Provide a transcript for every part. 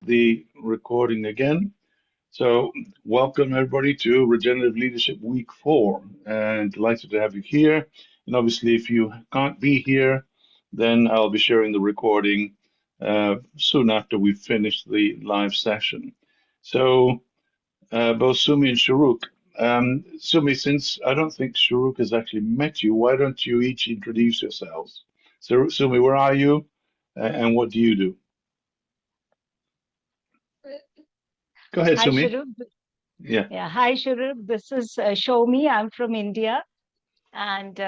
the recording again. So, welcome everybody to Regenerative Leadership Week 4, and delighted to have you here. And obviously, if you can't be here, then I'll be sharing the recording soon after we finish the live session. So, both Sumi and Sharuk. Sumi, since I don't think Sharuk has actually met you, why don't you each introduce yourselves? So, Sumi, where are you, and what do you do? Go ahead, Hi, Sumi. Shurub. Yeah. Yeah, hi, Shurub. This is Shomi. I'm from India, and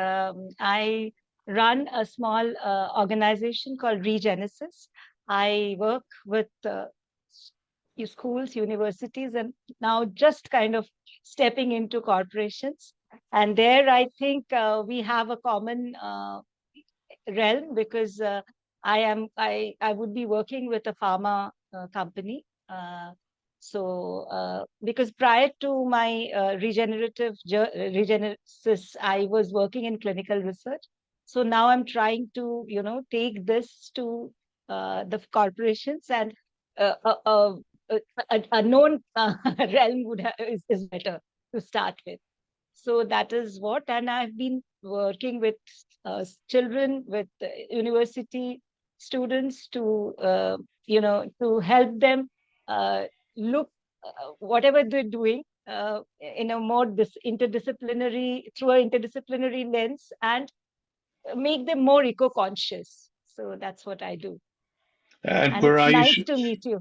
I run a small organization called Regenesis. I work with schools, universities, and now just kind of stepping into corporations. And there, I think we have a common realm because I would be working with a pharma company. Because prior to my regenesis, I was working in clinical research. So now I'm trying to, take this to the corporations, and a known realm is better to start with. So that is what, and I've been working with children, with university students to help them look whatever they're doing in a more through an interdisciplinary lens, and make them more eco-conscious. So that's what I do. And And where it's are you? nice to meet you.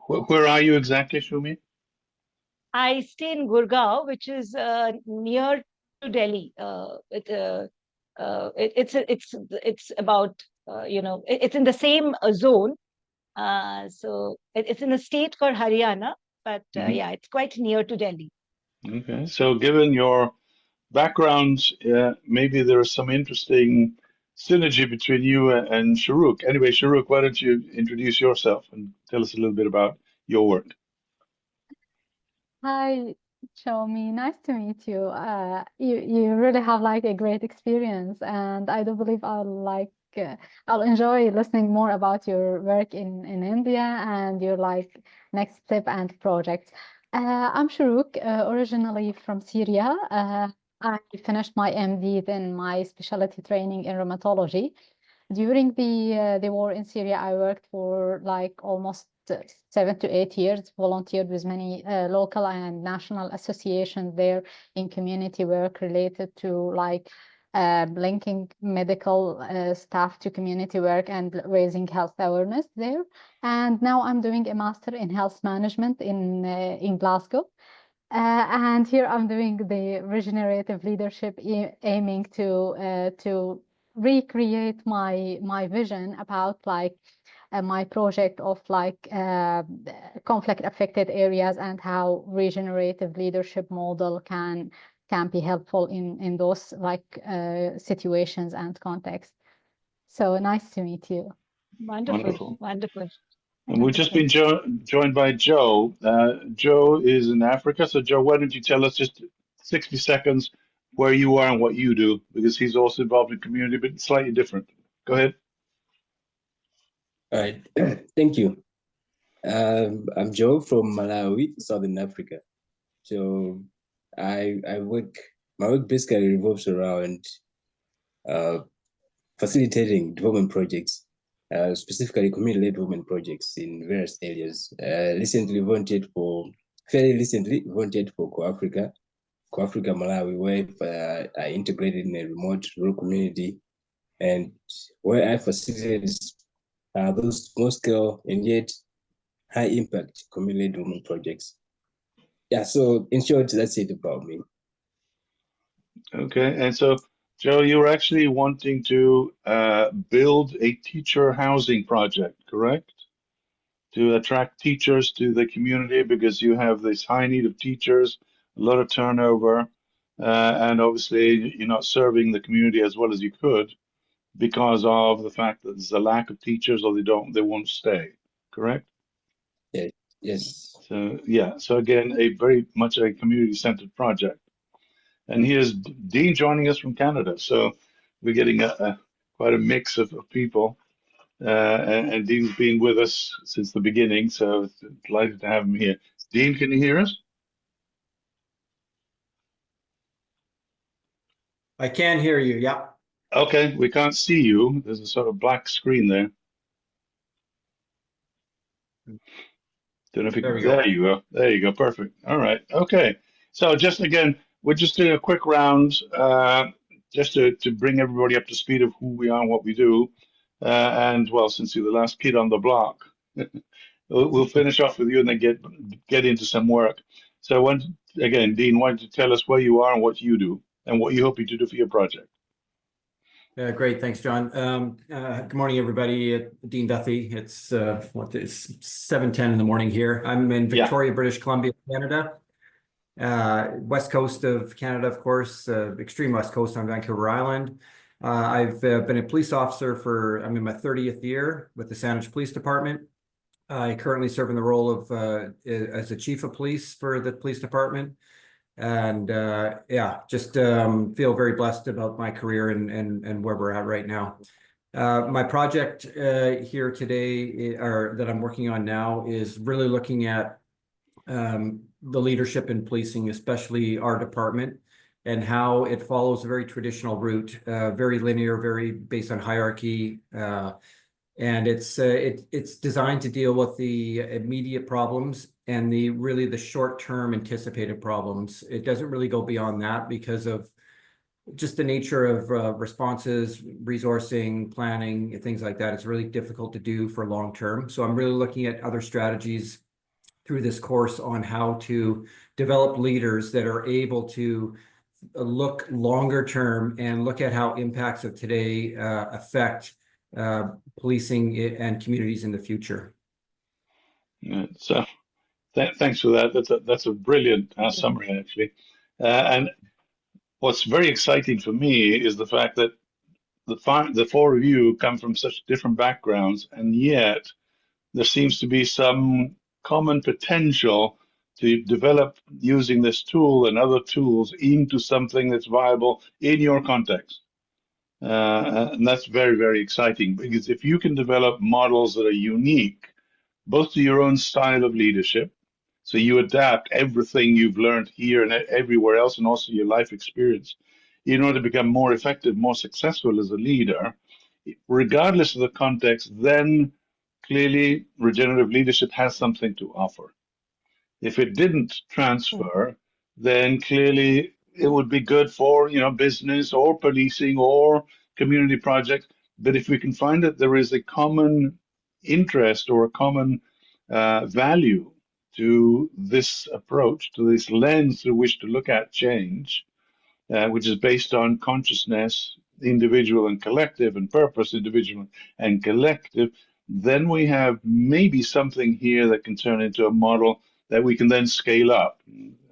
Where are you exactly, Shumi? I stay in Gurgaon, which is near to Delhi. It's about it's in the same zone. It's in a state called Haryana, but Hmm. yeah, it's quite near to Delhi. Okay. So, given your backgrounds, maybe there's some interesting synergy between you and Sharuk. Anyway, Sharuk, why don't you introduce yourself and tell us a little bit about your work? Hi, Xiaomi. Nice to meet you. You really have like a great experience, and I do believe I'll enjoy listening more about your work in India and your like next step and project. I'm Shuruk, originally from Syria. I finished my MD, then my specialty training in rheumatology. During the war in Syria, I worked for like almost 7 to 8 years, volunteered with many local and national associations there in community work related to like linking medical staff to community work and raising health awareness there. And now I'm doing a master in health management in Glasgow. And here I'm doing the regenerative leadership, aiming to recreate my vision about like my project of like conflict affected areas and how regenerative leadership model can be helpful in those like situations and contexts. So nice to meet you. Wonderful, Wonderful. wonderful, And we've just wonderful. been joined by Joe. Joe is in Africa. So, Joe, why don't you tell us just 60 seconds where you are and what you do? Because he's also involved in community, but slightly different. Go ahead. All right, thank you. I'm Joe from Malawi, Southern Africa. So I work, my work basically revolves around uh, facilitating development projects, specifically community-led development projects in various areas. Fairly recently volunteered for Co-Africa Malawi, where I integrated in a remote rural community, and where I facilitated those small-scale and yet high-impact community development projects. Yeah, so in short, that's it about me. Okay. And so, Joe, you were actually wanting to build a teacher housing project, correct? To attract teachers to the community because you have this high need of teachers, a lot of turnover, and obviously you're not serving the community as well as you could because of the fact that there's a lack of teachers or they won't stay, correct? Yeah, yes. So yeah, so again, a very much a community-centered project. And here's Dean joining us from Canada. So we're getting quite a mix of people. and Dean's been with us since the beginning, so delighted to have him here. Dean, can you hear us? I can hear you. Yeah. Okay, we can't see you. There's a sort of black screen there. Don't know if you There can, we go. there you go. There you go. Perfect. All right. Okay. So just again, we're just doing a quick round, just to bring everybody up to speed of who we are and what we do. And well, since you're the last kid on the block, we'll finish off with you and then get into some work. So again, Dean, why don't you tell us where you are and what you do and what you're hoping to do for your project? Great. Thanks, John. Good morning, everybody. Dean Duthie. It's 7:10 in the morning here. I'm in Yeah. Victoria, British Columbia, Canada. West coast of Canada, of course, extreme west coast on Vancouver Island. I've been a police officer I'm in my 30th year with the Saanich Police Department. I currently serve in the role of as the chief of police for the police department. And yeah, just feel very blessed about my career and where we're at right now. My project here today, or that I'm working on now, is really looking at the leadership in policing, especially our department, and how it follows a very traditional route, very linear, very based on hierarchy. And it's designed to deal with the immediate problems and really the short-term anticipated problems. It doesn't really go beyond that because of just the nature of responses, resourcing, planning, things like that. It's really difficult to do for long-term. So I'm really looking at other strategies through this course on how to develop leaders that are able to look longer term and look at how impacts of today affect policing and communities in the future. Yeah, so thanks for that. That's a brilliant summary, actually. And what's very exciting for me is the fact that the four of you come from such different backgrounds, and yet there seems to be some common potential to develop using this tool and other tools into something that's viable in your context. And that's very, very exciting, because if you can develop models that are unique, both to your own style of leadership, so you adapt everything you've learned here and everywhere else, and also your life experience, in order to become more effective, more successful as a leader, regardless of the context, then clearly regenerative leadership has something to offer. If it didn't transfer, then clearly it would be good for, business or policing or community projects. But if we can find that there is a common interest or a common value to this approach, to this lens through which to look at change, which is based on consciousness, individual and collective, and purpose, individual and collective, then we have maybe something here that can turn into a model that we can then scale up.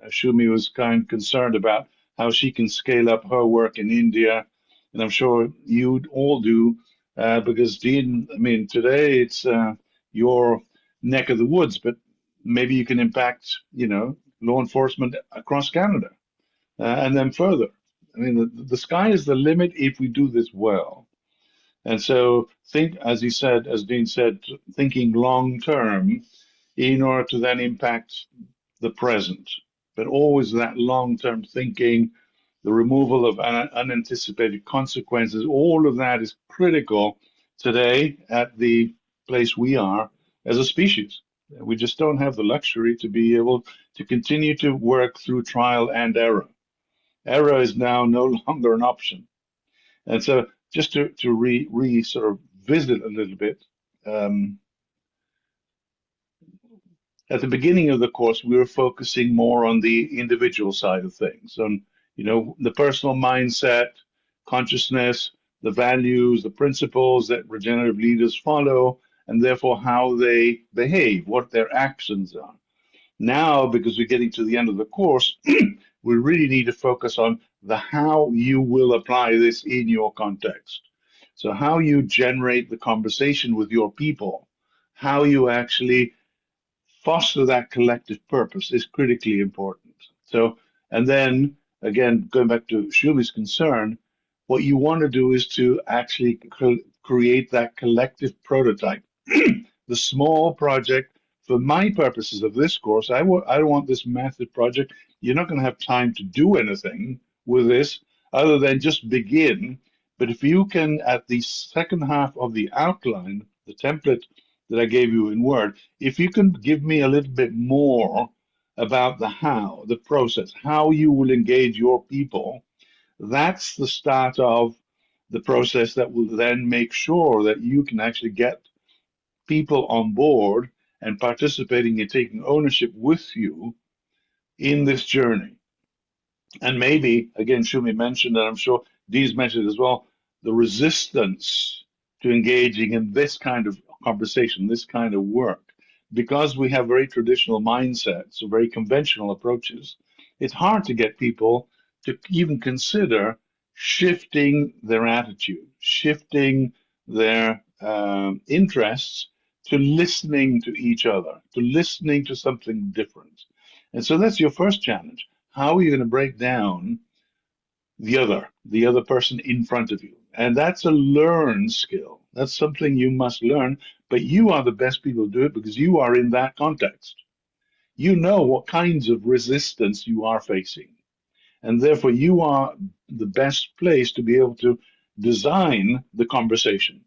Shumi was kind of concerned about how she can scale up her work in India, and I'm sure you all do, because Dean, I mean, today it's your neck of the woods, but maybe you can impact, law enforcement across Canada, and then further. I mean, the sky is the limit if we do this well. And so think, as Dean said, thinking long term in order to then impact the present, but always that long-term thinking, the removal of unanticipated consequences, all of that is critical today at the place we are as a species. We just don't have the luxury to be able to continue to work through trial and error. Error is now no longer an option. And so just to sort of visit a little bit, at the beginning of the course, we were focusing more on the individual side of things, on the personal mindset, consciousness, the values, the principles that regenerative leaders follow, and therefore how they behave, what their actions are. Now, because we're getting to the end of the course, we really need to focus on the how you will apply this in your context. So how you generate the conversation with your people, how you actually foster that collective purpose is critically important. So, and then again, going back to Shumi's concern, what you want to do is to actually create that collective prototype. The small project, for my purposes of this course, I don't want this massive project. You're not going to have time to do anything with this other than just begin. But if you can, at the second half of the outline, the template that I gave you in Word, if you can give me a little bit more about the how, the process, how you will engage your people, that's the start of the process that will then make sure that you can actually get people on board and participating and taking ownership with you in this journey. And maybe, again, Shumi mentioned, and I'm sure Dee's mentioned as well, the resistance to engaging in this kind of conversation, this kind of work. Because we have very traditional mindsets, so very conventional approaches, it's hard to get people to even consider shifting their attitude, shifting their interests to listening to each other, to listening to something different. And so that's your first challenge. How are you going to break down the other person in front of you? And that's a learned skill. That's something you must learn, but you are the best people to do it because you are in that context. You know what kinds of resistance you are facing. And therefore, you are the best place to be able to design the conversation.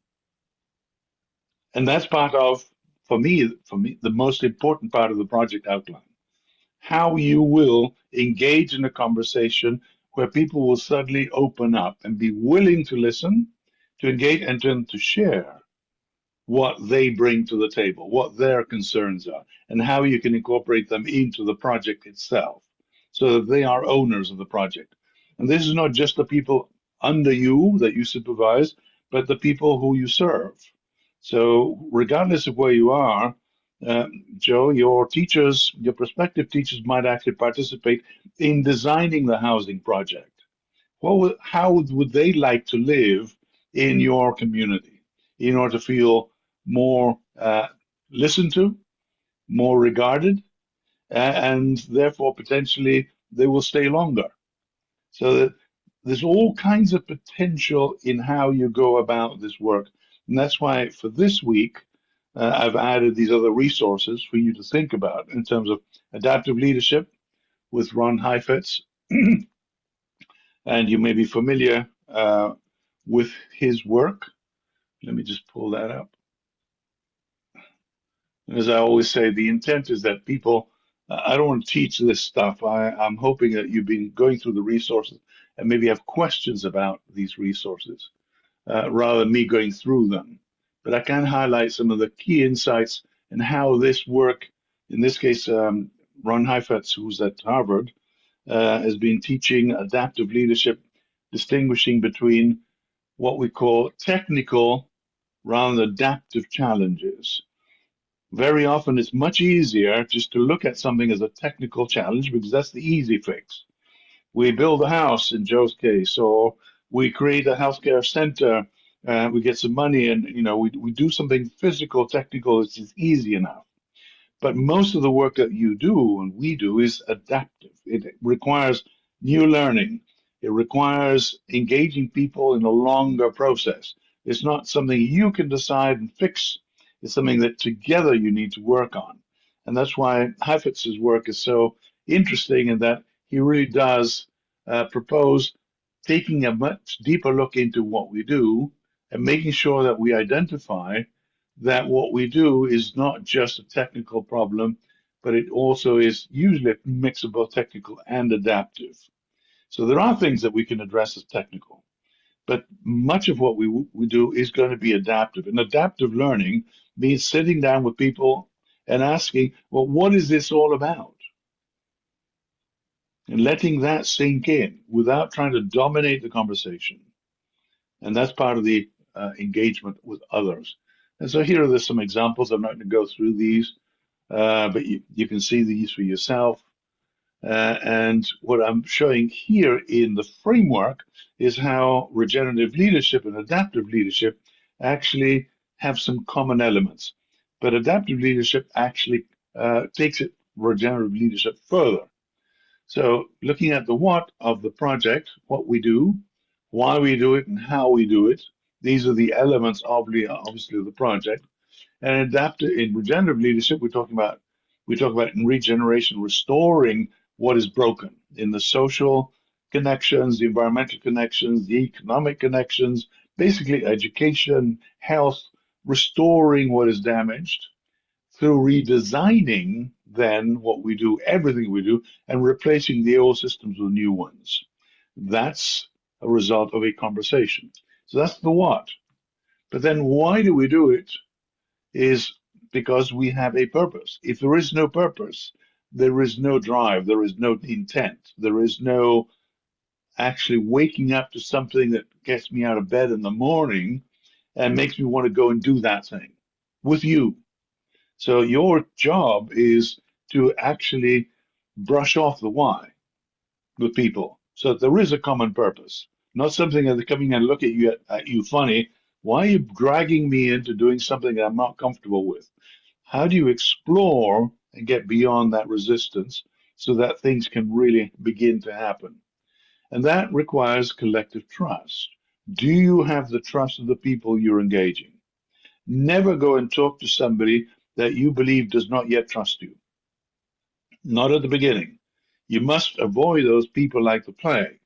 And that's part of, for me, the most important part of the project outline. How you will engage in a conversation where people will suddenly open up and be willing to listen, to engage, and to share what they bring to the table, what their concerns are, and how you can incorporate them into the project itself so that they are owners of the project. And this is not just the people under you that you supervise, but the people who you serve. So, regardless of where you are, Joe, your teachers, your prospective teachers might actually participate in designing the housing project. How would they like to live in your community in order to feel more listened to, more regarded, and therefore potentially they will stay longer? So that there's all kinds of potential in how you go about this work. And that's why for this week, I've added these other resources for you to think about in terms of adaptive leadership with Ron Heifetz. And you may be familiar with his work. Let me just pull that up. As I always say, the intent is that people, I don't want to teach this stuff. I'm hoping that you've been going through the resources and maybe have questions about these resources rather than me going through them. But I can highlight some of the key insights and how this work, in this case, Ron Heifetz, who's at Harvard, has been teaching adaptive leadership, distinguishing between what we call technical rather than adaptive challenges. Very often it's much easier just to look at something as a technical challenge because that's the easy fix. We build a house in Joe's case, or we create a healthcare center, we get some money and we do something physical, technical, it's just easy enough. But most of the work that you do and we do is adaptive. It requires new learning. It requires engaging people in a longer process. It's not something you can decide and fix. It's something that together you need to work on. And that's why Heifetz's work is so interesting in that he really does propose taking a much deeper look into what we do and making sure that we identify that what we do is not just a technical problem, but it also is usually a mix of both technical and adaptive. So there are things that we can address as technical, but much of what we do is going to be adaptive. And adaptive learning means sitting down with people and asking, well, what is this all about? And letting that sink in without trying to dominate the conversation. And that's part of the engagement with others. And so here are some examples. I'm not going to go through these, but you can see these for yourself. And what I'm showing here in the framework is how regenerative leadership and adaptive leadership actually have some common elements. But adaptive leadership actually takes it regenerative leadership further. So looking at the what of the project, what we do, why we do it and how we do it. These are the elements, obviously, of the project. And in regenerative leadership, we talk about in regeneration, restoring what is broken in the social connections, the environmental connections, the economic connections, basically education, health, restoring what is damaged through redesigning then what we do, everything we do, and replacing the old systems with new ones. That's a result of a conversation. So that's the what. But then why do we do it? Is because we have a purpose. If there is no purpose, there is no drive, there is no intent, there is no actually waking up to something that gets me out of bed in the morning and makes me want to go and do that thing with you. So your job is to actually brush off the why with people so that there is a common purpose, not something that they're coming and look at you funny. Why are you dragging me into doing something that I'm not comfortable with? How do you explore and get beyond that resistance so that things can really begin to happen? And that requires collective trust. Do you have the trust of the people you're engaging? Never go and talk to somebody that you believe does not yet trust you. Not at the beginning. You must avoid those people like the plague.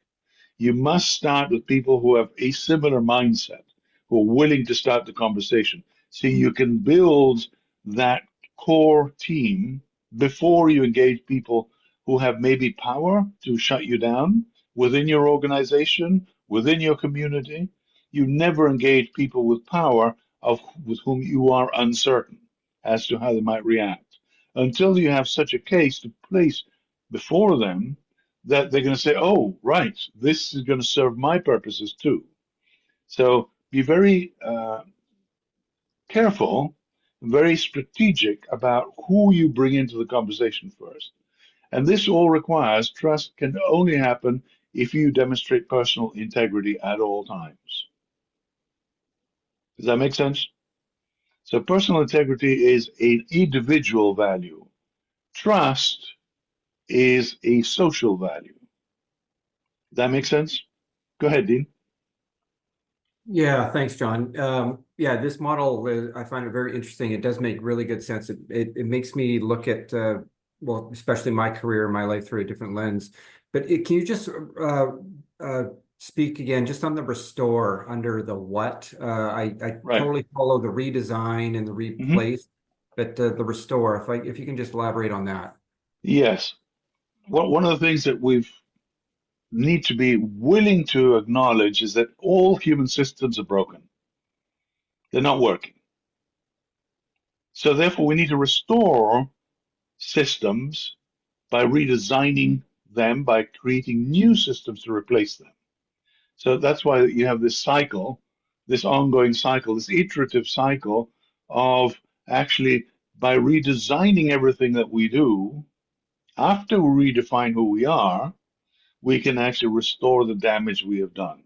You must start with people who have a similar mindset, who are willing to start the conversation. So you can build that core team before you engage people who have maybe power to shut you down within your organization, within your community. You never engage people with power with whom you are uncertain as to how they might react until you have such a case to place before them that they're going to say, oh, right, this is going to serve my purposes too. So be very careful, very strategic about who you bring into the conversation first. And this all requires trust can only happen if you demonstrate personal integrity at all times. Does that make sense? So personal integrity is an individual value. Trust is a social value. Does that make sense? Go ahead, Dean. Yeah, thanks, John. Yeah, this model, I find it very interesting. It does make really good sense. It makes me look at, well, especially my career, my life through a different lens. But can you just speak again, just on the restore under the what? I Right. totally follow the redesign and the replace, but the restore, if you can just elaborate on that. Yes. Well, one of the things that we need to be willing to acknowledge is that all human systems are broken. They're not working. So therefore, we need to restore systems by redesigning them, by creating new systems to replace them. So that's why you have this cycle, this ongoing cycle, this iterative cycle of actually by redesigning everything that we do, after we redefine who we are, we can actually restore the damage we have done.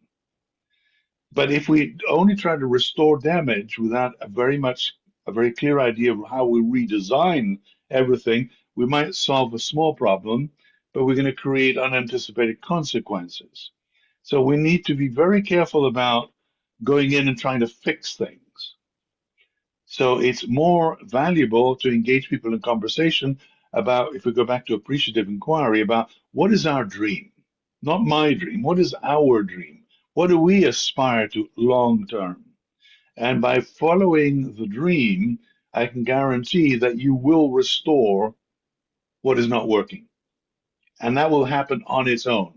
But if we only try to restore damage without a very clear idea of how we redesign everything, we might solve a small problem, but we're going to create unanticipated consequences. So we need to be very careful about going in and trying to fix things. So it's more valuable to engage people in conversation about, if we go back to appreciative inquiry, about what is our dream? Not my dream, what is our dream? What do we aspire to long term? And by following the dream, I can guarantee that you will restore what is not working. And that will happen on its own.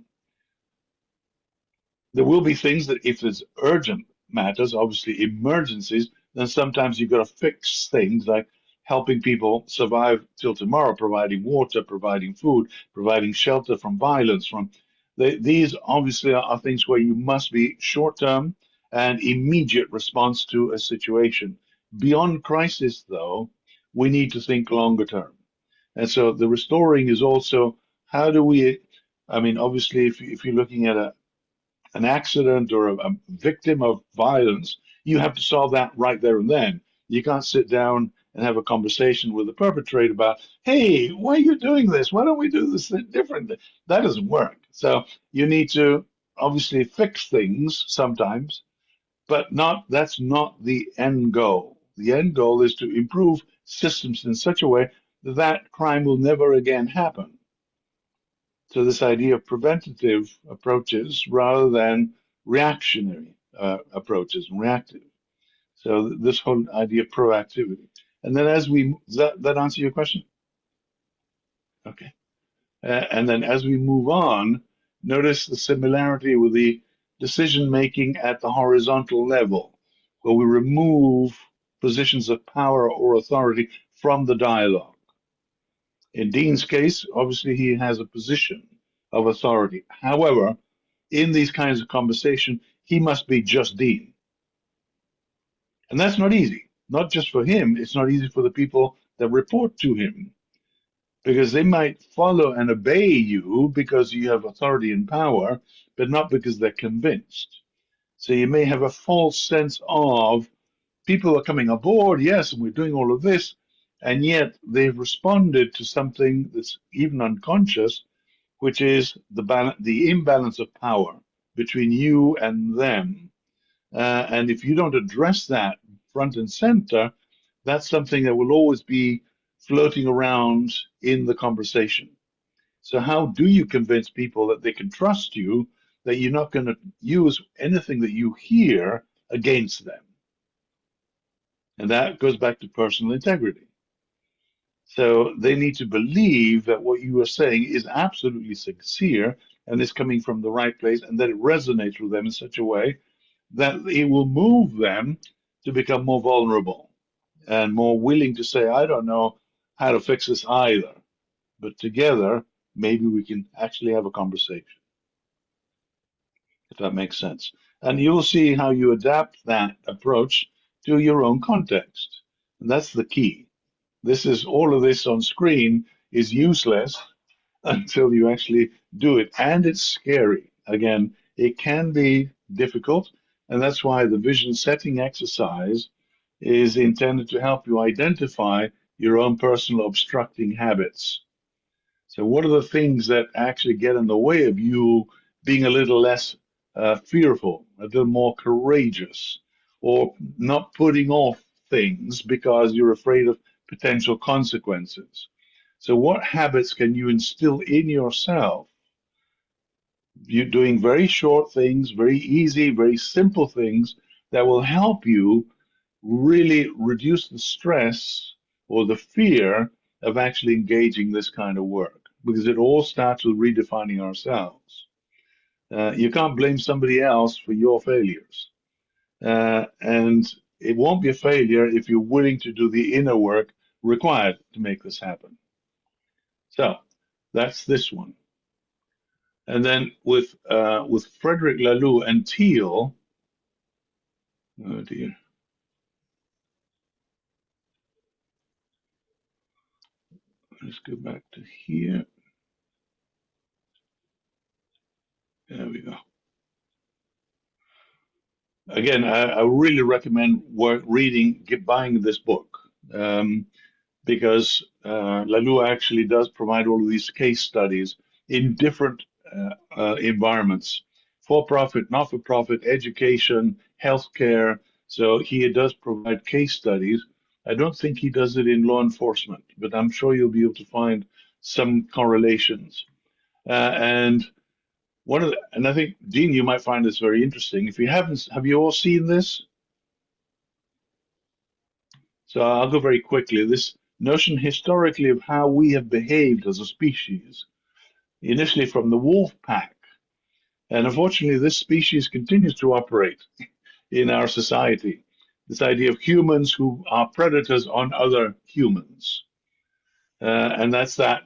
There will be things that, if there's urgent matters, obviously emergencies, then sometimes you've got to fix things like helping people survive till tomorrow, providing water, providing food, providing shelter from violence, these obviously are things where you must be short-term and immediate response to a situation. Beyond crisis, though, we need to think longer term. And so the restoring is also how do we, I mean, obviously, if you're looking at an accident or a victim of violence, you have to solve that right there and then. You can't sit down and have a conversation with the perpetrator about, hey, why are you doing this? Why don't we do this differently? That doesn't work. So you need to obviously fix things sometimes, but that's not the end goal. The end goal is to improve systems in such a way that that crime will never again happen. So this idea of preventative approaches rather than reactionary approaches, reactive. So this whole idea of proactivity. And then does that answer your question? Okay. And then as we move on, notice the similarity with the decision making at the horizontal level, where we remove positions of power or authority from the dialogue. In Dean's case, obviously he has a position of authority. However, in these kinds of conversation, he must be just Dean. And that's not easy. Not just for him, it's not easy for the people that report to him, because they might follow and obey you because you have authority and power, but not because they're convinced. So you may have a false sense of people are coming aboard, yes, and we're doing all of this, and yet they've responded to something that's even unconscious, which is the imbalance of power between you and them. And if you don't address that front and center, that's something that will always be floating around in the conversation. So how do you convince people that they can trust you, that you're not going to use anything that you hear against them? And that goes back to personal integrity. So they need to believe that what you are saying is absolutely sincere and is coming from the right place, and that it resonates with them in such a way that it will move them to become more vulnerable and more willing to say, I don't know how to fix this either, but together, maybe we can actually have a conversation, if that makes sense. And you'll see how you adapt that approach to your own context. And that's the key. All of this on screen is useless until you actually do it. And it's scary. Again, it can be difficult. And that's why the vision setting exercise is intended to help you identify your own personal obstructing habits. So what are the things that actually get in the way of you being a little less fearful, a little more courageous, or not putting off things because you're afraid of potential consequences? So what habits can you instill in yourself? You're doing very short things, very easy, very simple things that will help you really reduce the stress or the fear of actually engaging this kind of work, because it all starts with redefining ourselves. You can't blame somebody else for your failures. And it won't be a failure if you're willing to do the inner work required to make this happen. So that's this one. And then with Frederick Laloux and Thiel, oh dear. Let's go back to here. There we go. Again, I really recommend buying this book, because Laloux actually does provide all of these case studies in different environments: for-profit, not-for-profit, education, healthcare. So he does provide case studies. I don't think he does it in law enforcement, but I'm sure you'll be able to find some correlations. And I think, Dean, you might find this very interesting. If you haven't, have you all seen this? So I'll go very quickly. This notion historically of how we have behaved as a species, initially from the wolf pack. And unfortunately, this species continues to operate in our society. This idea of humans who are predators on other humans. And that's the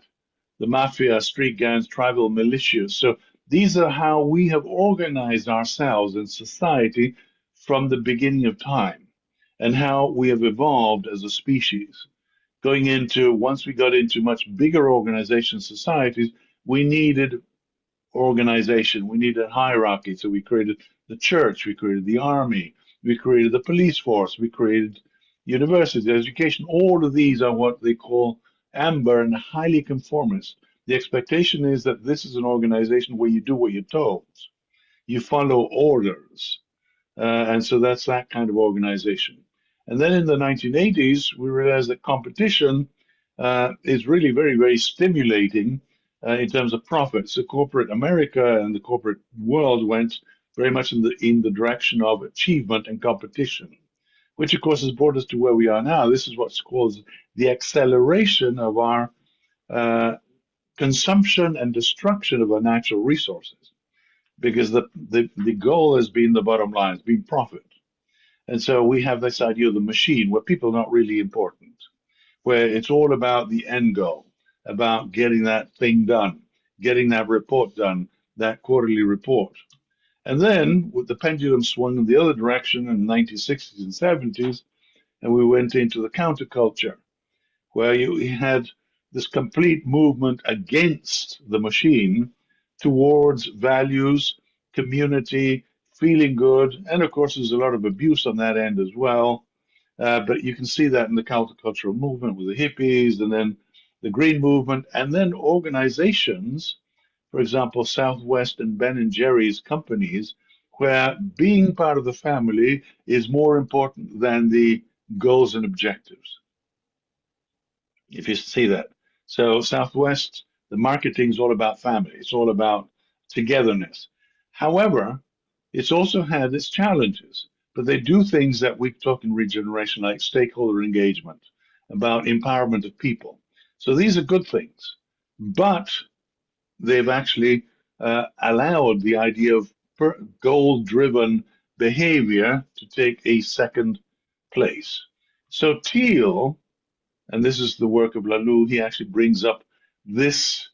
mafia, street gangs, tribal militias. So these are how we have organized ourselves in society from the beginning of time, and how we have evolved as a species. Once we got into much bigger organization societies, we needed organization, we needed hierarchy. So we created the church, we created the army, we created the police force, we created universities, education. All of these are what they call amber and highly conformist. The expectation is that this is an organization where you do what you're told. you follow orders. And so that's that kind of organization. And then in the 1980s, we realized that competition is really very, very stimulating in terms of profits. So corporate America and the corporate world went very much in the direction of achievement and competition, which of course has brought us to where we are now. This is what's called the acceleration of our consumption and destruction of our natural resources, because the goal has been the bottom line, it's been profit. And so we have this idea of the machine where people are not really important, where it's all about the end goal, about getting that thing done, getting that report done, that quarterly report. And then with the pendulum swung in the other direction in the 1960s and 70s, and we went into the counterculture, where you had this complete movement against the machine towards values, community, feeling good, and of course there's a lot of abuse on that end as well. But you can see that in the countercultural movement with the hippies, and then the green movement, and then organizations, for example, Southwest and Ben and Jerry's companies, where being part of the family is more important than the goals and objectives. If you see that. So Southwest, the marketing is all about family. It's all about togetherness. However, it's also had its challenges, but they do things that we talk in regeneration, like stakeholder engagement, about empowerment of people. So these are good things, but they've actually allowed the idea of goal-driven behavior to take a second place. So Thiel, and this is the work of Laloux, he actually brings up this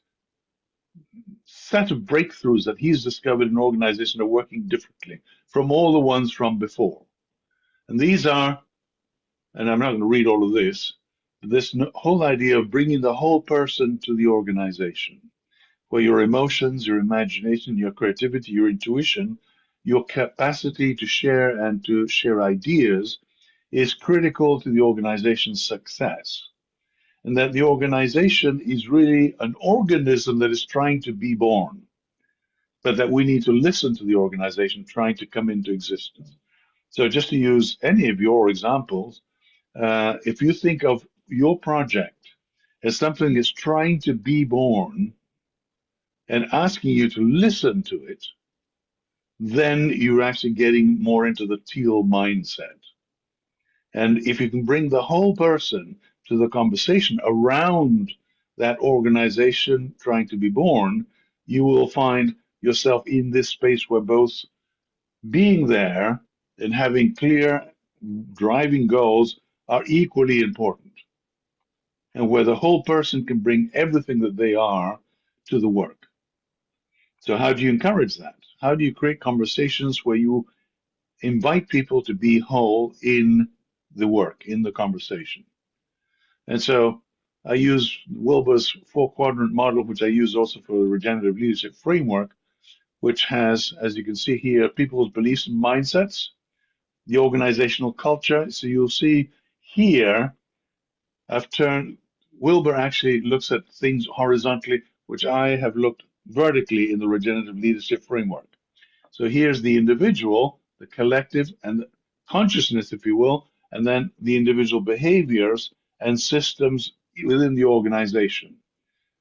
set of breakthroughs that he's discovered in organizations are working differently from all the ones from before. And these are, and I'm not going to read all of this, but this whole idea of bringing the whole person to the organization, where your emotions, your imagination, your creativity, your intuition, your capacity to share and to share ideas is critical to the organization's success. And that the organization is really an organism that is trying to be born, but that we need to listen to the organization trying to come into existence. So just to use any of your examples, if you think of your project as something that's trying to be born and asking you to listen to it, then you're actually getting more into the Thiel mindset. And if you can bring the whole person to the conversation around that organization trying to be born, you will find yourself in this space where both being there and having clear driving goals are equally important, and where the whole person can bring everything that they are to the work. So how do you encourage that? How do you create conversations where you invite people to be whole in the work, in the conversation? And so I use Wilber's 4-quadrant model, which I use also for the regenerative leadership framework, which has, as you can see here, people's beliefs and mindsets, the organizational culture. So you'll see here, Wilber actually looks at things horizontally, which I have looked vertically in the regenerative leadership framework. So here's the individual, the collective, and the consciousness, if you will, and then the individual behaviors and systems within the organization.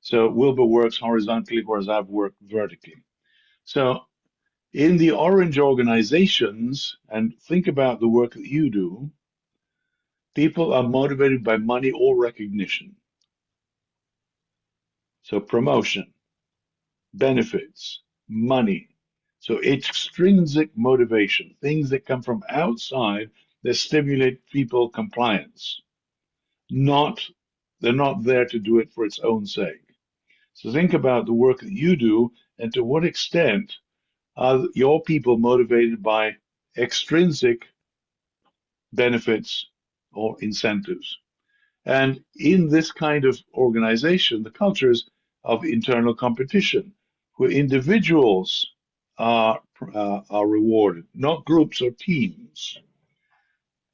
So Wilber works horizontally, whereas I've worked vertically. So in the orange organizations, and think about the work that you do, people are motivated by money or recognition. So promotion, benefits, money. So extrinsic motivation, things that come from outside that stimulate people compliance. They're not there to do it for its own sake. So think about the work that you do, and to what extent are your people motivated by extrinsic benefits or incentives? And in this kind of organization, the cultures of internal competition, where individuals are rewarded, not groups or teams.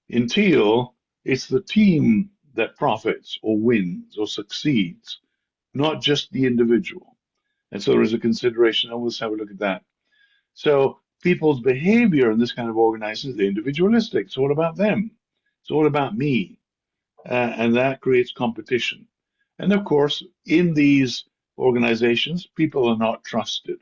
In Thiel, it's the team that profits or wins or succeeds, not just the individual. And so there is a consideration, and let's have a look at that. So people's behavior in this kind of organization is individualistic. It's all about them. It's all about me. And that creates competition. And of course, in these organizations, people are not trusted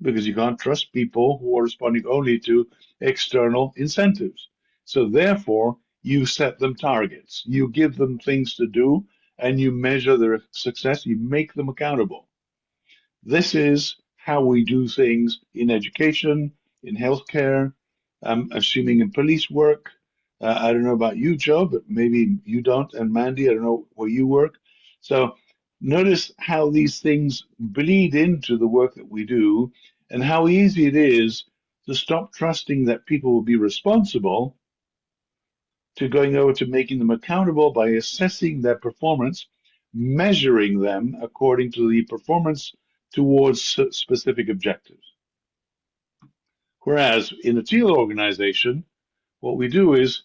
because you can't trust people who are responding only to external incentives. So therefore, you set them targets, you give them things to do, and you measure their success, you make them accountable. This is how we do things in education, in healthcare, I'm assuming in police work. I don't know about you, Joe, but maybe you don't. And Mandy, I don't know where you work. So notice how these things bleed into the work that we do and how easy it is to stop trusting that people will be responsible to going over to making them accountable by assessing their performance, measuring them according to the performance towards specific objectives. Whereas in a teal organization, what we do is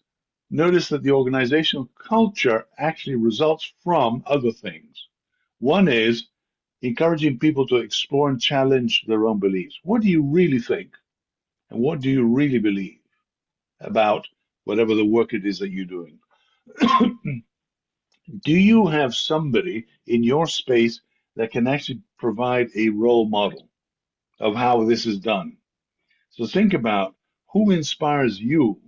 notice that the organizational culture actually results from other things. One is encouraging people to explore and challenge their own beliefs. What do you really think? And what do you really believe about whatever the work it is that you're doing? Do you have somebody in your space that can actually provide a role model of how this is done? So think about who inspires you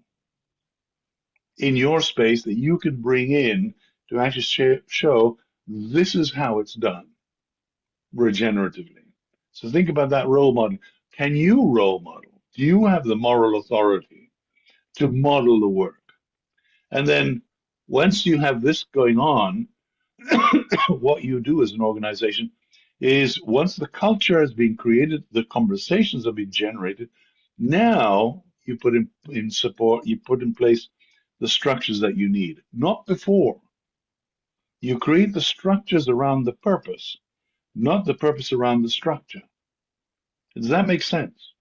in your space that you can bring in to actually show this is how it's done regeneratively. So think about that role model. Can you role model? Do you have the moral authority to model the work? And then once you have this going on, what you do as an organization is once the culture has been created, the conversations have been generated, now you put in support, you put in place the structures that you need, not before. You create the structures around the purpose, not the purpose around the structure. Does that make sense?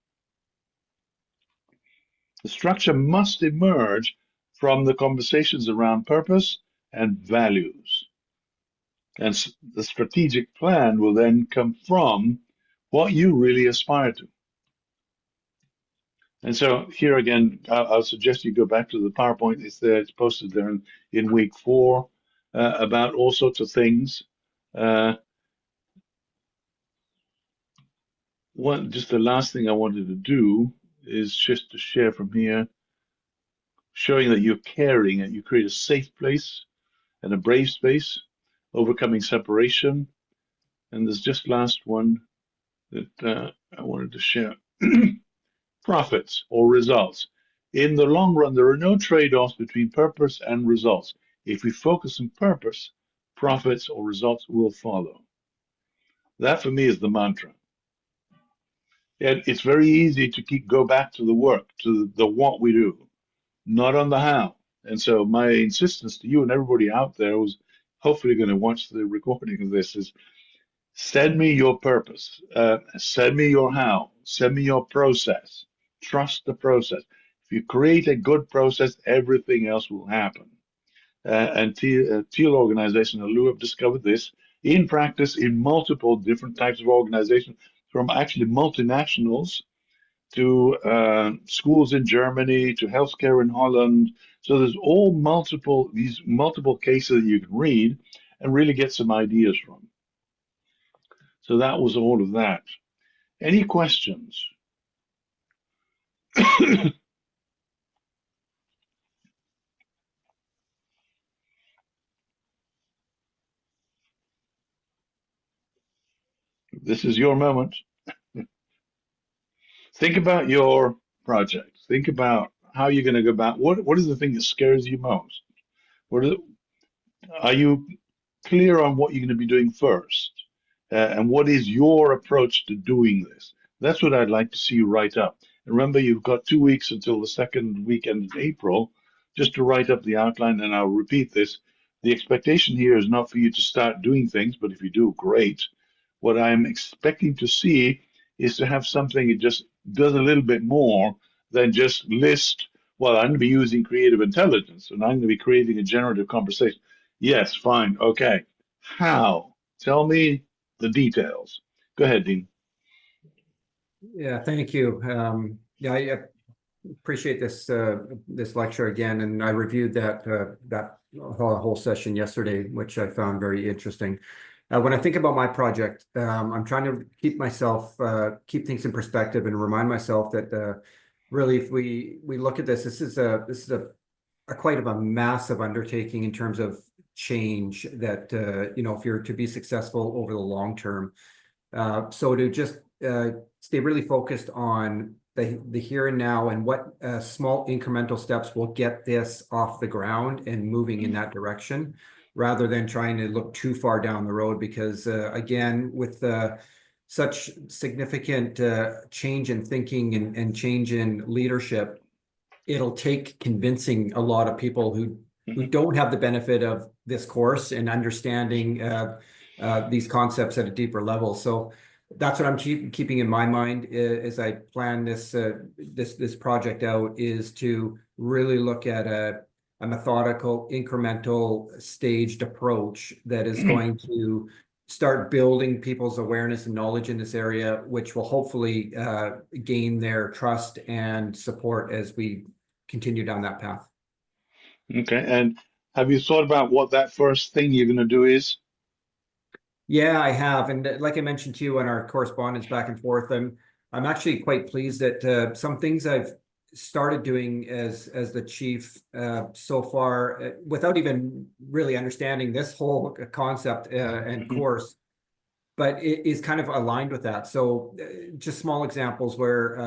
The structure must emerge from the conversations around purpose and values. And the strategic plan will then come from what you really aspire to. And so here again, I'll suggest you go back to the PowerPoint. It's there, it's posted there in week 4 about all sorts of things. Just the last thing I wanted to do is just to share from here, showing that you're caring and you create a safe place and a brave space, overcoming separation. And there's just last one that I wanted to share. Profits or results. In the long run, there are no trade-offs between purpose and results. If we focus on purpose, profits or results will follow. That for me is the mantra. And it's very easy to go back to the work, to the what we do, not on the how. And so my insistence to you and everybody out there who's hopefully going to watch the recording of this is send me your purpose, send me your how, send me your process. Trust the process. If you create a good process, everything else will happen. And teal organizations, Lou, have discovered this in practice in multiple different types of organizations, from actually multinationals to schools in Germany to healthcare in Holland. So there's these multiple cases that you can read and really get some ideas from. So that was all of that. Any questions? This is your moment. Think about your project. Think about how you're going to go about what is the thing that scares you most? Are you clear on what you're going to be doing first? And what is your approach to doing this? That's what I'd like to see you write up. And remember, you've got 2 weeks until the second weekend in April just to write up the outline. And I'll repeat this. The expectation here is not for you to start doing things, but if you do, great. What I'm expecting to see is to have something that just does a little bit more than just list, well, I'm going to be using creative intelligence and I'm going to be creating a generative conversation. Yes, fine, okay. How? Tell me the details. Go ahead, Dean. Yeah, thank you. Yeah, I appreciate this lecture again, and I reviewed that whole session yesterday, which I found very interesting. When I think about my project, I'm trying to keep things in perspective and remind myself that really, if we look at this is a quite of a massive undertaking in terms of change that if you're to be successful over the long term. So to just stay really focused on the here and now and what small incremental steps will get this off the ground and moving in that direction, rather than trying to look too far down the road, because again, with such significant change in thinking and change in leadership, it'll take convincing a lot of people who don't have the benefit of this course and understanding these concepts at a deeper level. So that's what I'm keeping in my mind as I plan this project out, is to really look at a methodical, incremental, staged approach that is going to start building people's awareness and knowledge in this area, which will hopefully gain their trust and support as we continue down that path. Okay, and have you thought about what that first thing you're going to do is? Yeah, I have, and like I mentioned to you in our correspondence back and forth, I'm actually quite pleased that some things I've started doing as the chief so far, without even really understanding this whole concept and course, but it is kind of aligned with that. So just small examples where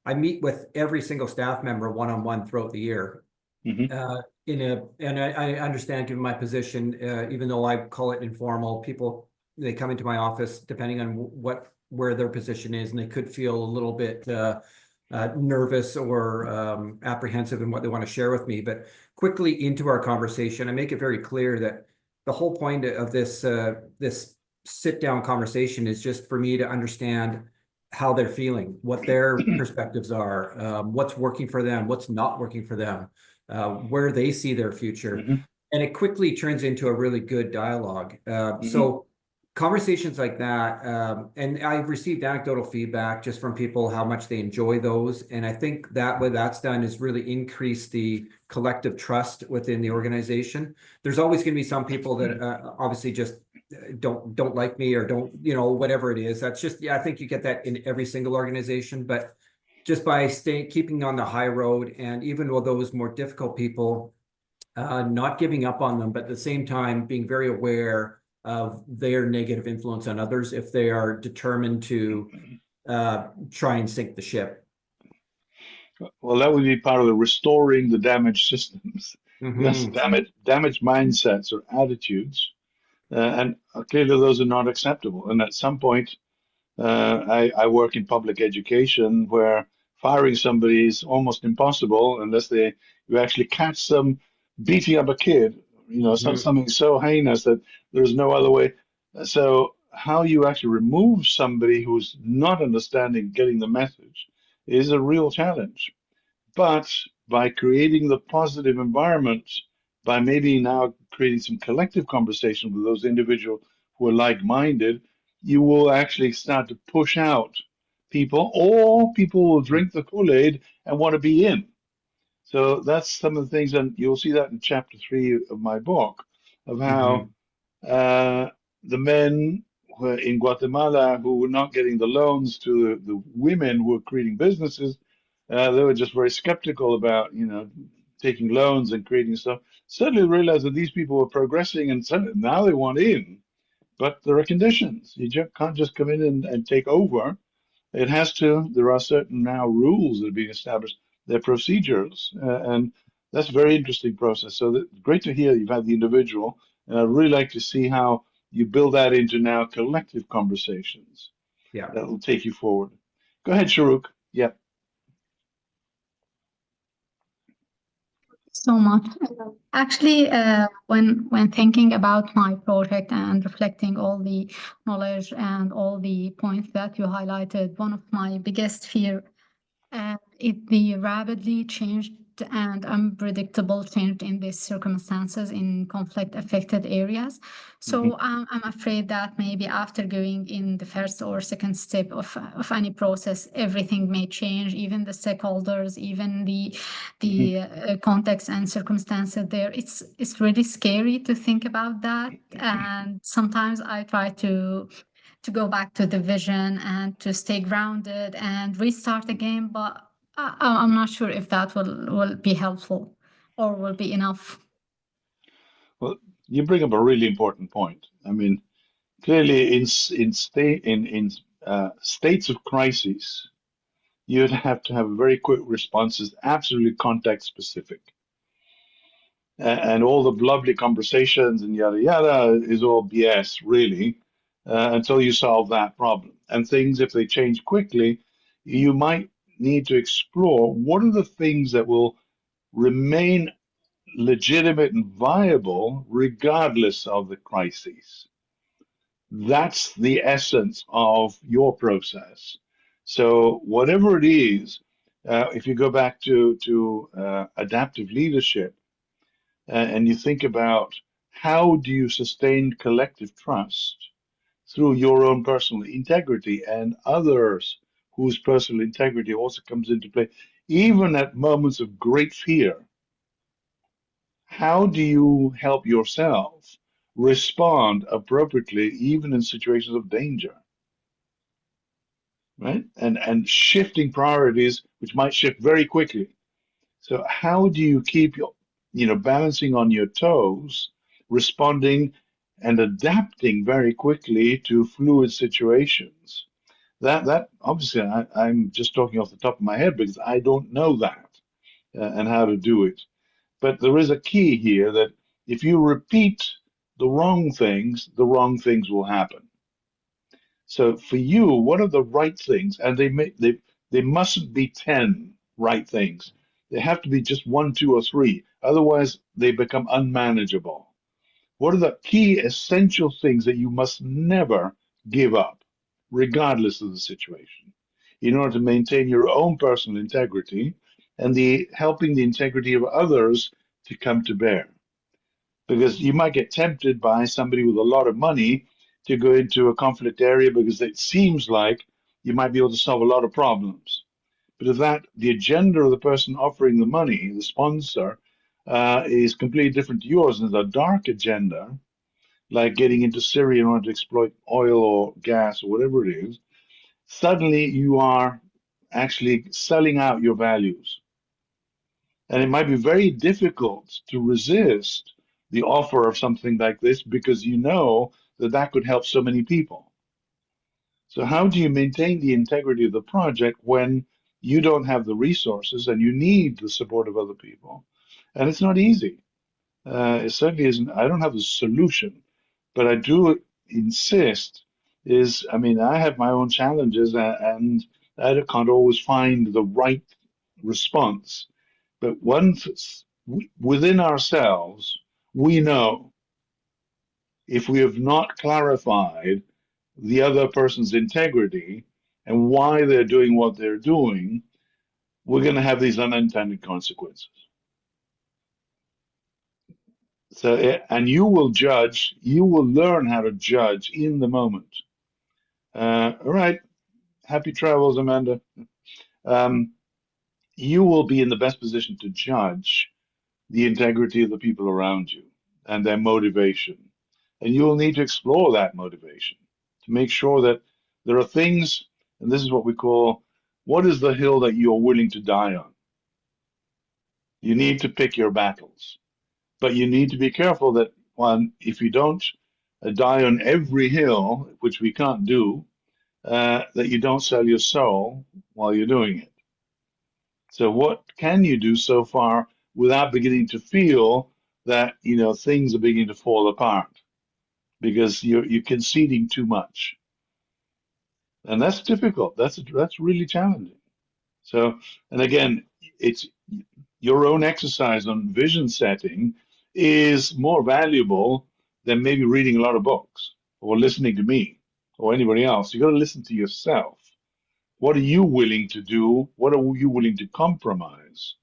I meet with every single staff member one-on-one throughout the year. And I understand, given my position, even though I call it informal, people, they come into my office depending on where their position is, and they could feel a little bit nervous or apprehensive in what they want to share with me. But quickly into our conversation, I make it very clear that the whole point of this sit-down conversation is just for me to understand how they're feeling, what their perspectives are, what's working for them, what's not working for them, where they see their future. And it quickly turns into a really good dialogue. So conversations like that, and I've received anecdotal feedback just from people how much they enjoy those. And I think that what that's done is really increase the collective trust within the organization. There's always going to be some people that obviously just don't like me, or don't, whatever it is. That's just, I think you get that in every single organization. But just by keeping on the high road, and even with those more difficult people, not giving up on them, but at the same time being very aware of their negative influence on others if they are determined to try and sink the ship. Well, that would be part of the restoring the damaged systems. Yes, damaged mindsets or attitudes. And clearly those are not acceptable. And at some point, I work in public education, where firing somebody is almost impossible unless you actually catch them beating up a kid, something so heinous that there's no other way. So how you actually remove somebody who's not understanding, getting the message, is a real challenge. But by creating the positive environment, by maybe now creating some collective conversation with those individuals who are like-minded, you will actually start to push out people, or people will drink the Kool-Aid and want to be in. So that's some of the things, and you'll see that in chapter 3 of my book, of how the men in Guatemala who were not getting the loans to the women who were creating businesses, they were just very skeptical about, taking loans and creating stuff. Suddenly realized that these people were progressing, and suddenly now they want in. But there are conditions. You can't just come in and take over. There are certain now rules that are being established. They're procedures, and that's a very interesting process. So great to hear you've had the individual, and I'd really like to see how you build that into now collective conversations. Yeah, that will take you forward. Go ahead, Sharuk. Yeah. So much. Actually, when thinking about my project and reflecting all the knowledge and all the points that you highlighted, one of my biggest fear is the rapidly and unpredictable change in these circumstances in conflict-affected areas. So I'm afraid that maybe after going in the first or second step of any process, everything may change, even the stakeholders, even the context and circumstances there. It's really scary to think about that. And sometimes I try to go back to the vision and to stay grounded and restart again, but I'm not sure if that will be helpful or will be enough. Well, you bring up a really important point. I mean, clearly, in states of crisis, you'd have to have very quick responses, absolutely context specific. And all the lovely conversations and yada yada is all BS, really, until you solve that problem. And things, if they change quickly, you might need to explore what are the things that will remain legitimate and viable regardless of the crises. That's the essence of your process. So whatever it is, if you go back to adaptive leadership, and you think about how do you sustain collective trust through your own personal integrity and others whose personal integrity also comes into play, even at moments of great fear, how do you help yourself respond appropriately even in situations of danger? Right? And shifting priorities, which might shift very quickly. So how do you keep your, balancing on your toes, responding and adapting very quickly to fluid situations? That obviously I'm just talking off the top of my head because I don't know that and how to do it. But there is a key here that if you repeat the wrong things will happen. So for you, what are the right things? And they mustn't be 10 right things. They have to be just one, two, or three. Otherwise, they become unmanageable. What are the key essential things that you must never give up, regardless of the situation, in order to maintain your own personal integrity and the helping the integrity of others to come to bear? Because you might get tempted by somebody with a lot of money to go into a conflict area because it seems like you might be able to solve a lot of problems. But if the agenda of the person offering the money, the sponsor, is completely different to yours, and there's a dark agenda, like getting into Syria in order to exploit oil or gas or whatever it is, suddenly you are actually selling out your values. And it might be very difficult to resist the offer of something like this because you know that could help so many people. So how do you maintain the integrity of the project when you don't have the resources and you need the support of other people? And it's not easy. It certainly isn't. I don't have the solution, but I do insist I have my own challenges and I can't always find the right response. But within ourselves, we know if we have not clarified the other person's integrity and why they're doing what they're doing, we're going to have these unintended consequences. So, and you will learn how to judge in the moment. All right. Happy travels, Amanda. You will be in the best position to judge the integrity of the people around you and their motivation. And you will need to explore that motivation to make sure that there are things, and this is what we call, what is the hill that you're willing to die on? You need to pick your battles, but you need to be careful that if you don't die on every hill, which we can't do, that you don't sell your soul while you're doing it. So what can you do so far without beginning to feel that, things are beginning to fall apart because you're conceding too much? And that's difficult. That's really challenging. So, and again, it's your own exercise on vision setting is more valuable than maybe reading a lot of books or listening to me or anybody else. You got to listen to yourself. What are you willing to do? What are you willing to compromise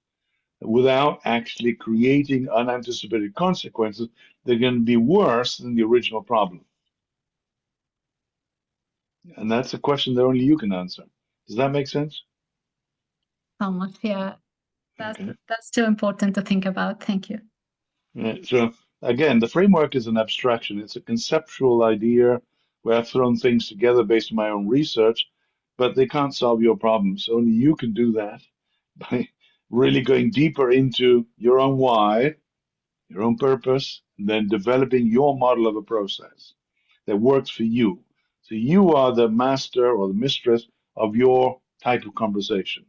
without actually creating unanticipated consequences that are going to be worse than the original problem. And that's a question that only you can answer. Does that make sense? So much, yeah. Okay. That's too important to think about. Thank you. So again, the framework is an abstraction. It's a conceptual idea where I've thrown things together based on my own research, but they can't solve your problems. Only you can do that by really going deeper into your own why, your own purpose, and then developing your model of a process that works for you. So you are the master or the mistress of your type of conversation.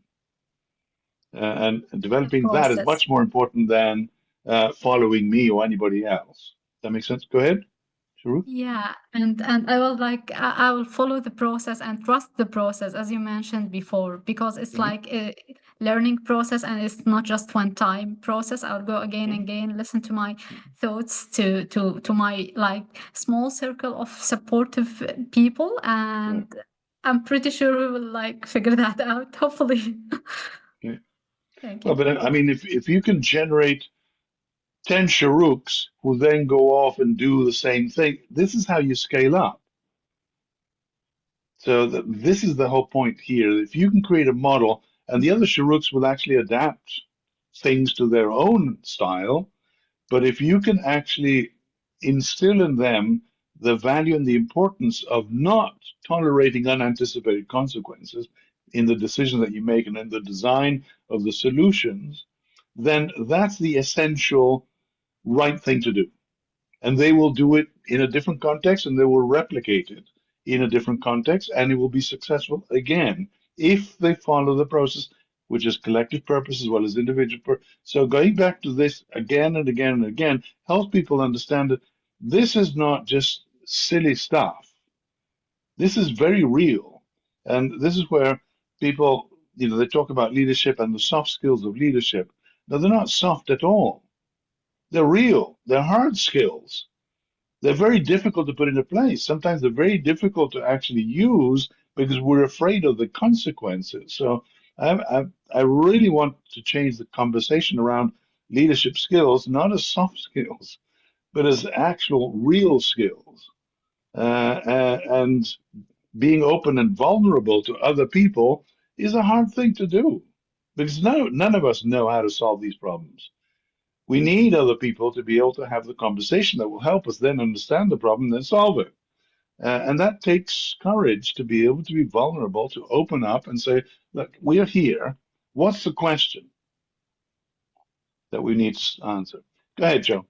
And developing that is Process. much more important than following me or anybody else. That makes sense? Go ahead, Shahrukh. Yeah, and I will I will follow the process and trust the process as you mentioned before, because it's like a learning process and it's not just one time process. I'll go again and again, listen to my thoughts, to my like small circle of supportive people, and I'm pretty sure we will like figure that out, hopefully. Okay. Thank Well, you. but I mean, if you can generate 10 Shahrookhs who then go off and do the same thing, this is how you scale up. So this is the whole point here. If you can create a model, and the other Shahrookhs will actually adapt things to their own style, but if you can actually instill in them the value and the importance of not tolerating unanticipated consequences in the decision that you make and in the design of the solutions, then that's the essential right thing to do. And they will do it in a different context and they will replicate it in a different context and it will be successful again if they follow the process, which is collective purpose as well as individual purpose. So going back to this again and again and again helps people understand that this is not just silly stuff. This is very real. And this is where people, they talk about leadership and the soft skills of leadership. No, they're not soft at all. They're real. They're hard skills. They're very difficult to put into place. Sometimes they're very difficult to actually use because we're afraid of the consequences. So I really want to change the conversation around leadership skills, not as soft skills, but as actual real skills. And being open and vulnerable to other people is a hard thing to do because none of us know how to solve these problems. We need other people to be able to have the conversation that will help us then understand the problem and then solve it. And that takes courage to be able to be vulnerable, to open up and say, look, we're here. What's the question that we need to answer? Go ahead, Joe.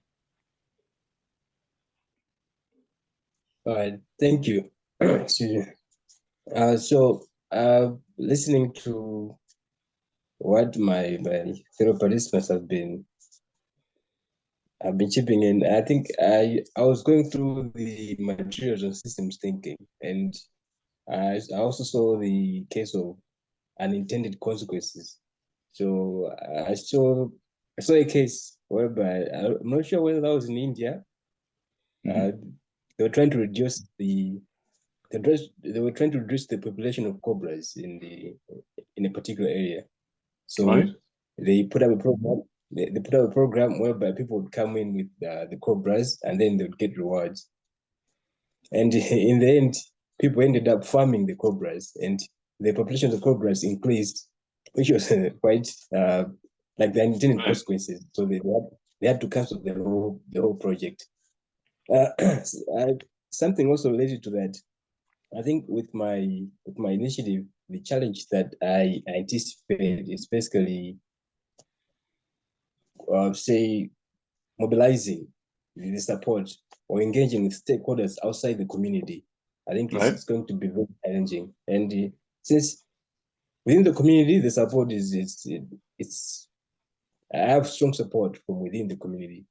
All right, thank you. Excuse me. Listening to what my fellow participants have been chipping in, I think I was going through the materials and systems thinking, and I also saw the case of unintended consequences. So I saw a case whereby I'm not sure whether that was in India. They were trying to reduce the population of cobras in a particular area. So Right. they put up a program. They put up a program whereby people would come in with the cobras and then they would get rewards. And in the end, people ended up farming the cobras, and the population of cobras increased, which was quite like the unintended consequences. So they had to cancel the whole project. Something also related to that. I think with my initiative, the challenge that I anticipate is basically, say, mobilizing the support or engaging with stakeholders outside the community. I think it's going to be very challenging. And since within the community, the support it's I have strong support from within the community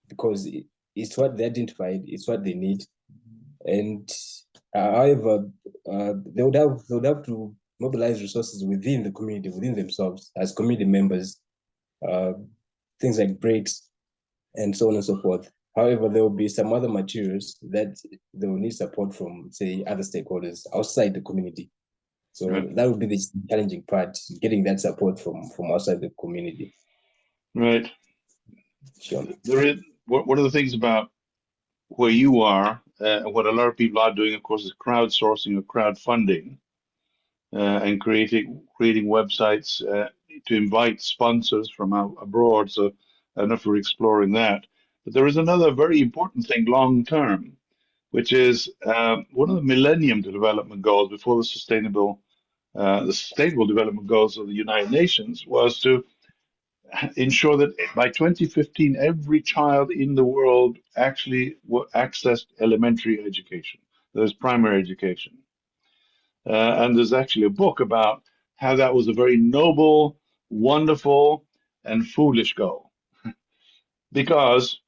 because it's what they identified, it's what they need. And however, they would have to mobilize resources within the community, within themselves as community members, things like breaks and so on and so forth. However, there will be some other materials that they will need support from, say, other stakeholders outside the community. So that would be the challenging part, getting that support from outside the community. Right. Sure. There is one of the things about where you are, and what a lot of people are doing, of course, is crowdsourcing or crowdfunding, and creating websites to invite sponsors from abroad. So I don't know if we're exploring that. But there is another very important thing long term, which is one of the Millennium Development Goals before the Sustainable Development Goals of the United Nations was to ensure that by 2015, every child in the world actually accessed elementary education. There's primary education. And there's actually a book about how that was a very noble, wonderful, and foolish goal. Because,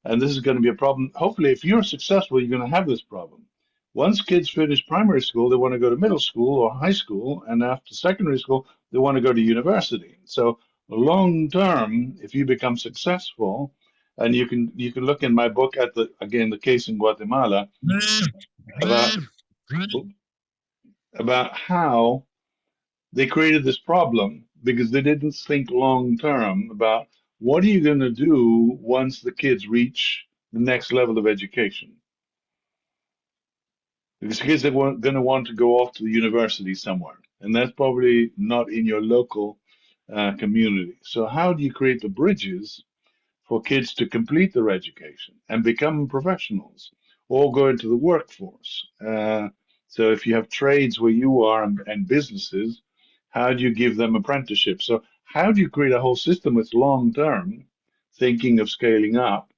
and this is going to be a problem, hopefully, if you're successful, you're going to have this problem. Once kids finish primary school, they want to go to middle school or high school, and after secondary school, they want to go to university. So long term, if you become successful, and you can look in my book at the case in Guatemala about how they created this problem because they didn't think long term about what are you going to do once the kids reach the next level of education. Because kids are going to want to go off to the university somewhere, and that's probably not in your local community. So how do you create the bridges for kids to complete their education and become professionals or go into the workforce? So if you have trades where you are and businesses, how do you give them apprenticeships? So how do you create a whole system that's long term, thinking of scaling up?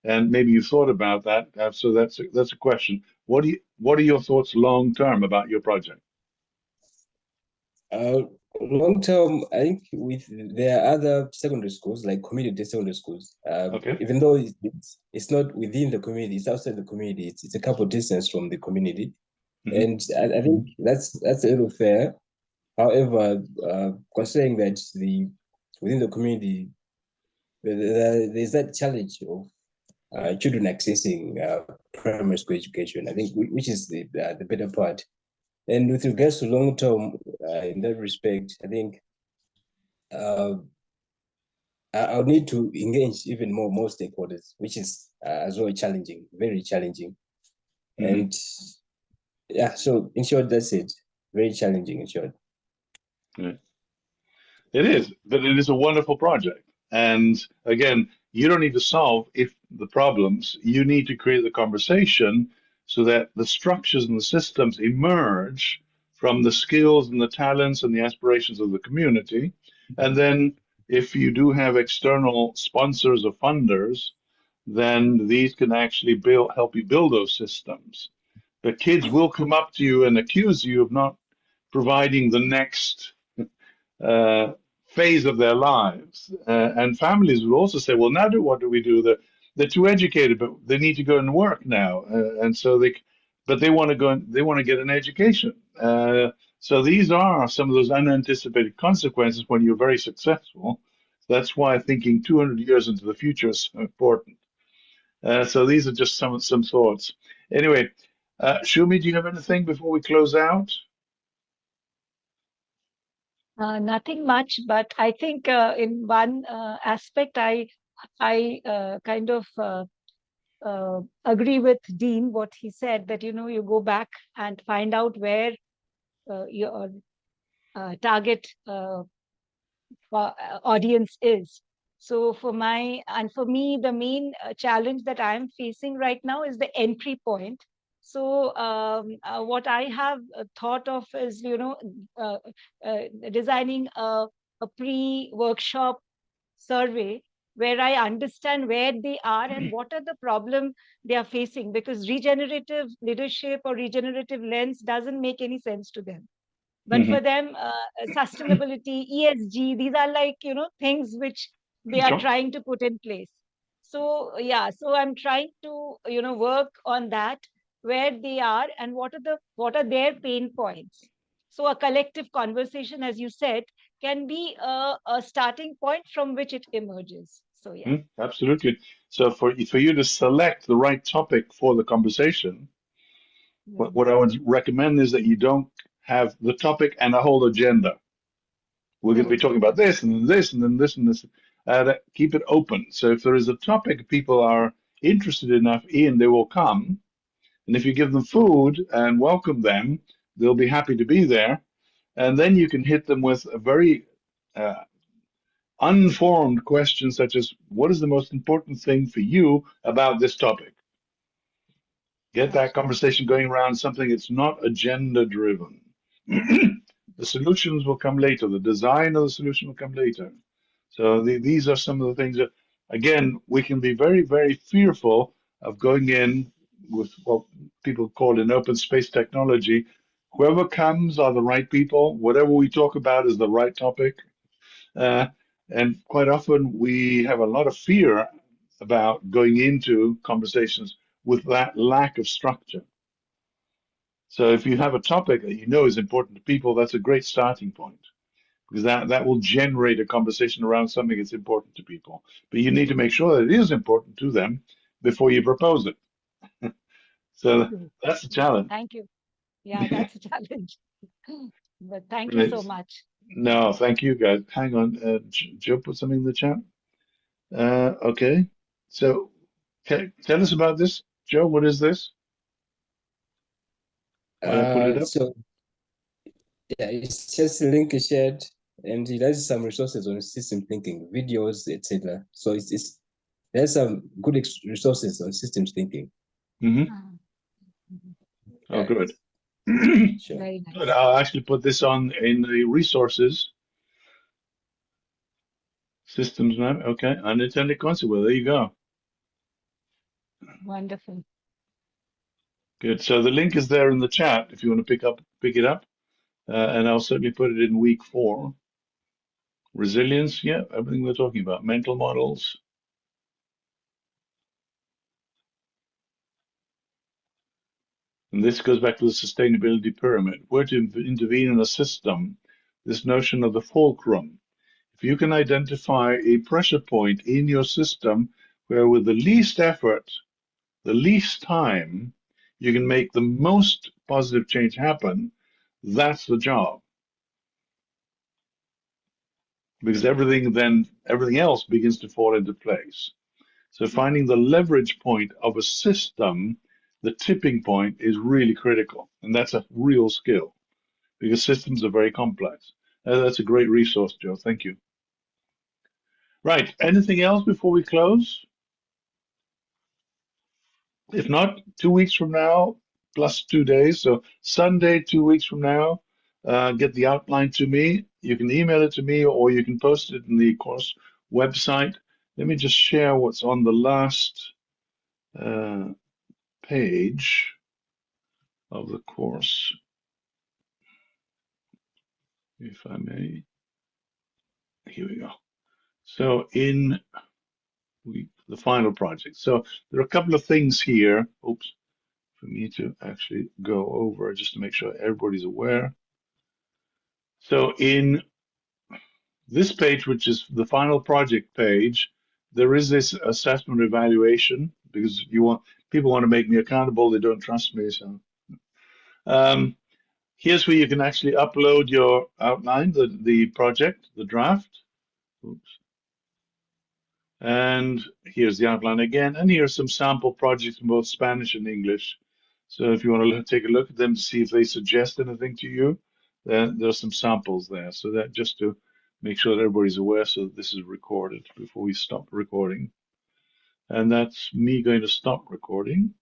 And maybe you've thought about that. So that's a question. What are your thoughts long term about your project? Long term, I think there are other secondary schools like community secondary schools. Okay. Even though it's not within the community, it's outside the community. It's a couple distance from the community, and I think that's a little fair. However, considering that within the community, there's that challenge of children accessing primary school education. I think which is the better part. And with regards to long term, in that respect, I think I'll need to engage even more stakeholders, which is as well challenging, very challenging. And yeah, so in short, that's it. Very challenging in short. Yeah. It is, but it is a wonderful project. And again, you don't need to solve the problems. You need to create the conversation so that the structures and the systems emerge from the skills and the talents and the aspirations of the community. And then if you do have external sponsors or funders, then these can actually help you build those systems. But kids will come up to you and accuse you of not providing the next phase of their lives. And families will also say, well, now what do we do? They're too educated, but they need to go and work now. And so they want to go and they want to get an education. So these are some of those unanticipated consequences when you're very successful. That's why thinking 200 years into the future is so important. So these are just some thoughts. Anyway, Shumi, do you have anything before we close out? Nothing much, but I think in one aspect, I kind of agree with Dean what he said, that you go back and find out where your target audience is. So for me, the main challenge that I'm facing right now is the entry point. So what I have thought of is, designing a pre-workshop survey where I understand where they are and what are the problems they are facing, because regenerative leadership or regenerative lens doesn't make any sense to them. But for them, sustainability, ESG, these are like, things which they are trying to put in place. So, yeah, so I'm trying to, work on that, where they are and what are their pain points. So a collective conversation, as you said, can be a starting point from which it emerges. So, yeah. Absolutely. So for you to select the right topic for the conversation, what I would recommend is that you don't have the topic and a whole agenda. We're going to be talking about this and then this and then this and this. keep it open. So if there is a topic people are interested enough in, they will come. And if you give them food and welcome them, they'll be happy to be there. And then you can hit them with a very unformed question, such as, what is the most important thing for you about this topic? Get that conversation going around something that's not agenda driven. The solutions will come later. The design of the solution will come later. So these are some of the things that, again, we can be very, very fearful of going in with what people call in open space technology. Whoever comes are the right people. Whatever we talk about is the right topic. And quite often we have a lot of fear about going into conversations with that lack of structure. So if you have a topic that you know is important to people, that's a great starting point, because that will generate a conversation around something that's important to people. But you need to make sure that it is important to them before you propose it. So that's the challenge. Thank you. Yeah, that's a challenge. But thank you Right. so much. No, thank you guys. Hang on, Joe put something in the chat. Okay, so tell us about this, Joe. What is this? While I pull it up. So yeah, it's just a link shared, and it has some resources on system thinking, videos, etc. So there's some good resources on systems thinking. Mm-hmm. Oh, Yeah, good. sure. Very nice. Good. I'll actually put this on in the resources. Systems map. Okay, unintended consequence. There you go. Wonderful. Good. So the link is there in the chat if you want to pick it up, and I'll certainly put it in week 4. Resilience, yeah, everything we're talking about. Mental models. And this goes back to the sustainability pyramid. Where to intervene in a system, this notion of the fulcrum. If you can identify a pressure point in your system where with the least effort, the least time, you can make the most positive change happen, that's the job. Because everything else begins to fall into place. So finding the leverage point of a system, the tipping point, is really critical. And that's a real skill because systems are very complex. That's a great resource, Joe. Thank you. Right. Anything else before we close? If not, 2 weeks from now, plus 2 days. So Sunday, 2 weeks from now, get the outline to me. You can email it to me or you can post it in the course website. Let me just share what's on the last page of the course, if I may. Here we go. So in the final project. So there are a couple of things here. Oops. For me to actually go over just to make sure everybody's aware. So in this page, which is the final project page, there is this assessment evaluation because people want to make me accountable. They don't trust me. So here's where you can actually upload your outline, the project, the draft. Oops. And here's the outline again. And here's some sample projects in both Spanish and English. So if you want to take a look at them to see if they suggest anything to you, then there's some samples there. So that just to make sure that everybody's aware so that this is recorded before we stop recording. And that's me going to stop recording.